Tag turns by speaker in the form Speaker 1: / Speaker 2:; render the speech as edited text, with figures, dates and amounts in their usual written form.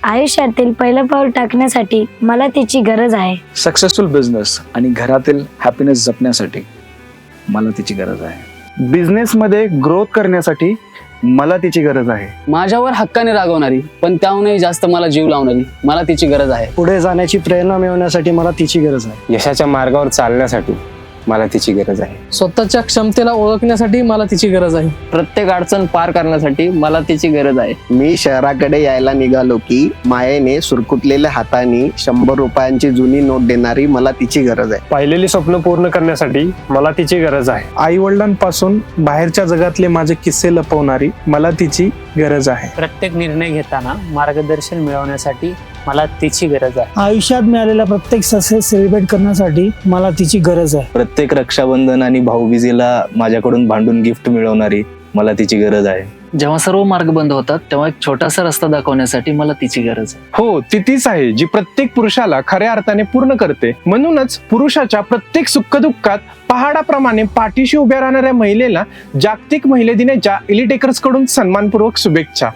Speaker 1: आयुष्यातील पहिलं पाऊल टाकण्यासाठी मला तिची गरज आहे.
Speaker 2: सक्सेसफुल बिझनेस आणि घरातील हॅपीनेस जपण्यासाठी मला तिची गरज आहे.
Speaker 3: बिझनेसमध्ये ग्रोथ करण्यासाठी मला तिची गरज आहे.
Speaker 4: माझ्यावर हक्काने रागवणारी पण त्याहूनही जास्त मला जीव लावणारी मला तिची गरज आहे.
Speaker 5: पुढे जाण्याची प्रेरणा मिळवण्यासाठी मला तिची गरज आहे.
Speaker 6: यशाच्या मार्गावर चालण्यासाठी मला तिची गरज आहे.
Speaker 7: स्वतःच्या क्षमतेला ओळखण्यासाठी मला तिची गरज आहे.
Speaker 4: प्रत्येक अडचण पार करण्यासाठी मला तिची गरज आहे.
Speaker 8: मी शहराकडे यायला निघालो की मायेने सुरकुतलेल्या हाताने 100 रुपयांची जुनी नोट देणारी मला तिची गरज आहे.
Speaker 6: पाहिलेली स्वप्न पूर्ण करण्यासाठी मला तिची गरज आहे.
Speaker 3: आई वडिलांपासून बाहेरच्या जगातले माझे किस्से लपवणारी मला तिची गरज आहे.
Speaker 9: प्रत्येक निर्णय घेताना मार्गदर्शन मिळवण्यासाठी मला तिची गरज आहे.
Speaker 5: आयुष्यात मिळालेला प्रत्येक सक्सेस सेलिब्रेट करण्यासाठी मला तिची गरज आहे.
Speaker 10: प्रत्येक रक्षाबंधन आणि भाऊबीजेला माझ्याकडून भांडून गिफ्ट मिळवणारी मला तिची गरज आहे.
Speaker 4: जेव्हा सर्व मार्ग बंद होतात तेव्हा एक छोटासा रस्ता दाखवण्यासाठी मला तिची गरज आहे.
Speaker 6: हो, ती तीच आहे जी प्रत्येक पुरुषाला खऱ्या अर्थाने पूर्ण करते. म्हणूनच पुरुषाच्या प्रत्येक सुखदुःखात पहाडाप्रमाणे पाठीशी उभ्या राहणाऱ्या महिलेला जागतिक महिला दिनाच्या इलिटेकर्स कडून सन्मानपूर्वक शुभेच्छा.